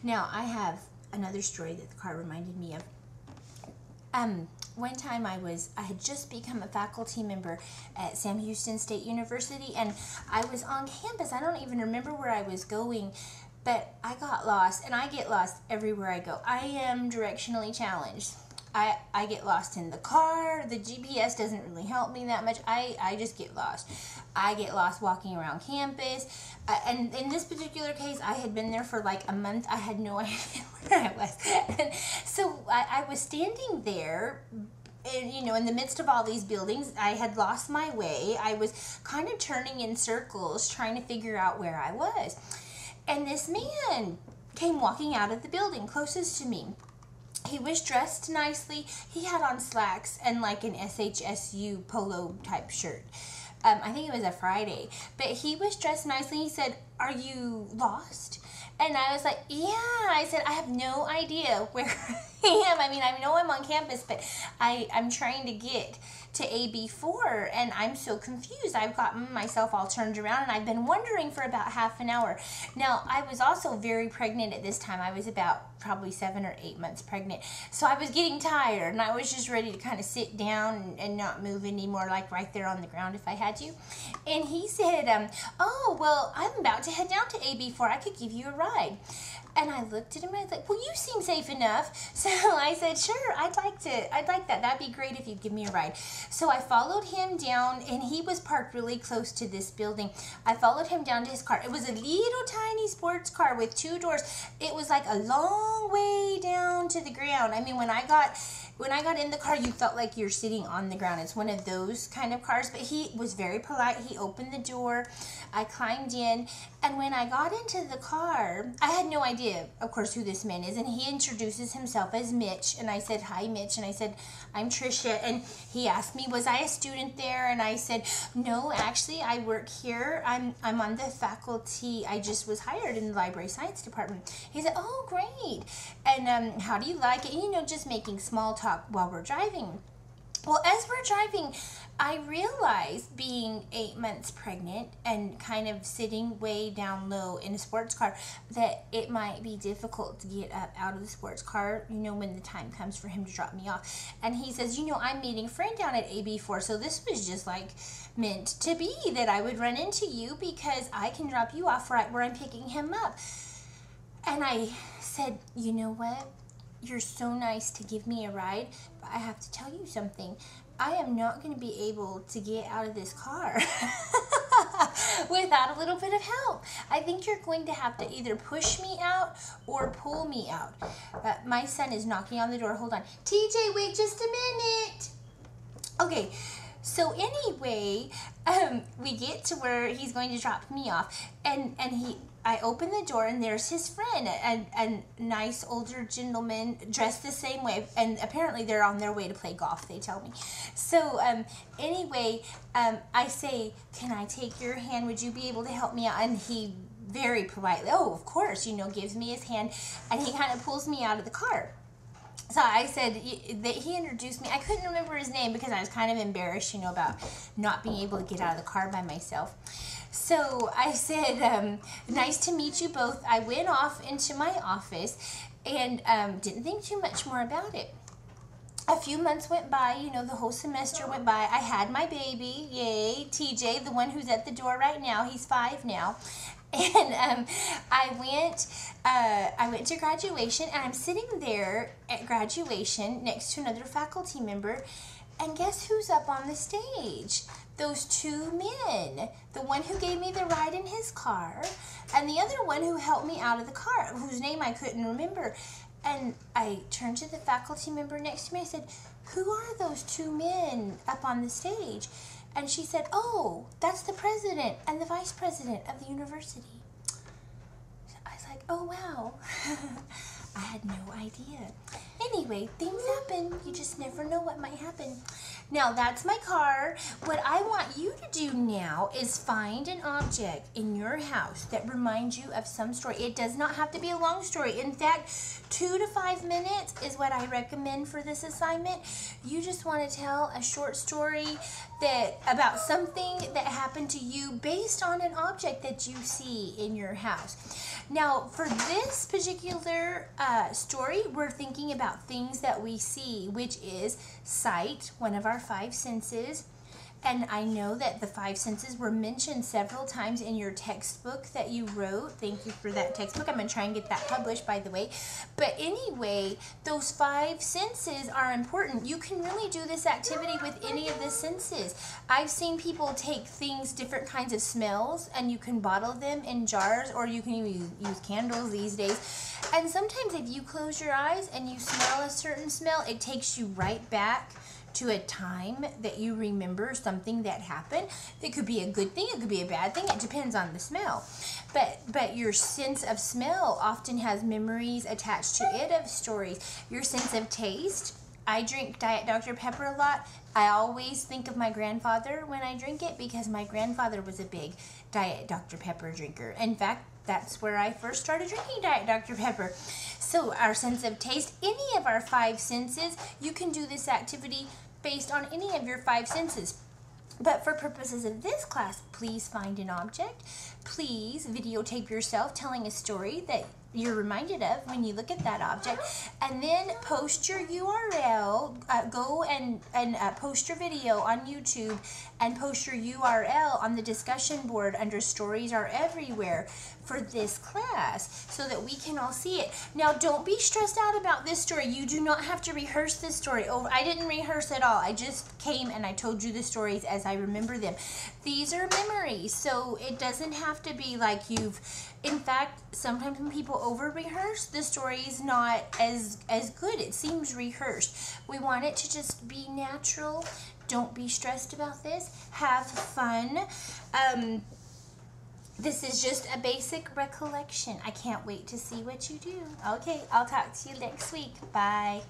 Now, I have another story that the car reminded me of. One time I had just become a faculty member at Sam Houston State University, and I was on campus. I don't even remember where I was going, but I got lost, and I get lost everywhere I go. I am directionally challenged. I get lost in the car. The GPS doesn't really help me that much. I just get lost. I get lost walking around campus. And in this particular case, I had been there for like a month. I had no idea where I was. And so I was standing there, and, you know, in the midst of all these buildings. I had lost my way. I was kind of turning in circles, trying to figure out where I was. And this man came walking out of the building closest to me. He was dressed nicely. He had on slacks and like an SHSU polo type shirt. I think it was a Friday. But he was dressed nicely. He said, "Are you lost?" And I was like, "Yeah." I said, "I have no idea where I am. I mean, I know I'm on campus, but I'm trying to get to AB4, and I'm so confused. I've gotten myself all turned around, and I've been wondering for about half an hour." Now, I was also very pregnant at this time. I was about probably 7 or 8 months pregnant. So I was getting tired, and I was just ready to kind of sit down and not move anymore, like right there on the ground if I had to. And he said, "Oh, well, I'm about to head down to AB4. I could give you a ride." And I looked at him and I was like, "Well, you seem safe enough." So I said, "Sure, I'd like that. That'd be great if you'd give me a ride." So I followed him down, and he was parked really close to this building. I followed him down to his car. It was a little tiny sports car with 2 doors. It was like a long way down to the ground. I mean, when I got in the car, you felt like you're sitting on the ground. It's one of those kind of cars, but he was very polite. He opened the door. I climbed in, and when I got into the car, I had no idea, of course, who this man is, and he introduces himself as Mitch, and I said, "Hi, Mitch," and I said, "I'm Tricia," and he asked me, was I a student there, and I said, "No, actually, I work here. I'm on the faculty. I just was hired in the library science department." He said, "Oh, great, and how do you like it?" You know, just making small talk while we're driving. Well, as we're driving, I realized, being 8 months pregnant and kind of sitting way down low in a sports car, that it might be difficult to get up out of the sports car, you know, when the time comes for him to drop me off. And he says, "You know, I'm meeting a friend down at AB4, so this was just like meant to be that I would run into you because I can drop you off right where I'm picking him up." And I said, "You know what? You're so nice to give me a ride, but I have to tell you something. I am not going to be able to get out of this car without a little bit of help. I think you're going to have to either push me out or pull me out." My son is knocking on the door. Hold on. TJ, wait just a minute. Okay. So anyway, we get to where he's going to drop me off, and I open the door, and there's his friend, a nice older gentleman dressed the same way, and apparently they're on their way to play golf, they tell me. So anyway, I say, "Can I take your hand? Would you be able to help me out?" And he very politely, "Oh, of course," you know, gives me his hand, and he kind of pulls me out of the car. So I said that he introduced me. I couldn't remember his name because I was kind of embarrassed, you know, about not being able to get out of the car by myself. So I said, "Nice to meet you both." I went off into my office and didn't think too much more about it. A few months went by, you know, the whole semester went by. I had my baby, yay, TJ, the one who's at the door right now. He's 5 now. And I went to graduation, and I'm sitting there at graduation next to another faculty member, and guess who's up on the stage? Those 2 men. The one who gave me the ride in his car, and the other one who helped me out of the car, whose name I couldn't remember. And I turned to the faculty member next to me. I said, "Who are those 2 men up on the stage?" And she said, "Oh, that's the president and the vice president of the university." So I was like, "Oh, wow." I had no idea. Anyway, things happen. You just never know what might happen. Now that's my car. What I want you to do now is find an object in your house that reminds you of some story. It does not have to be a long story. In fact, 2 to 5 minutes is what I recommend for this assignment. You just want to tell a short story about something that happened to you based on an object that you see in your house. Now, for this particular story, we're thinking about things that we see, which is sight, one of our 5 senses. And I know that the 5 senses were mentioned several times in your textbook that you wrote. Thank you for that textbook. I'm going to try and get that published, by the way. But anyway, those 5 senses are important. You can really do this activity with any of the senses. I've seen people take things, different kinds of smells, and you can bottle them in jars, or you can even use candles these days. And sometimes if you close your eyes and you smell a certain smell, it takes you right back to a time that you remember something that happened. It could be a good thing, it could be a bad thing, it depends on the smell. But your sense of smell often has memories attached to it of stories. Your sense of taste, I drink Diet Dr. Pepper a lot. I always think of my grandfather when I drink it because my grandfather was a big Diet Dr. Pepper drinker. In fact, that's where I first started drinking Diet Dr. Pepper. So our sense of taste, any of our 5 senses, you can do this activity based on any of your 5 senses. But for purposes of this class, please find an object. Please videotape yourself telling a story that you're reminded of when you look at that object, and then post your URL. Go and post your video on YouTube and post your URL on the discussion board under Stories Are Everywhere for this class so that we can all see it. Now, don't be stressed out about this story. You do not have to rehearse this story. Oh, I didn't rehearse at all. I just came and I told you the stories as I remember them. These are memories, so it doesn't have to be like you've... In fact, sometimes when people over-rehearse, the story is not as good. It seems rehearsed. We want it to just be natural. Don't be stressed about this. Have fun. This is just a basic recollection. I can't wait to see what you do. Okay, I'll talk to you next week. Bye.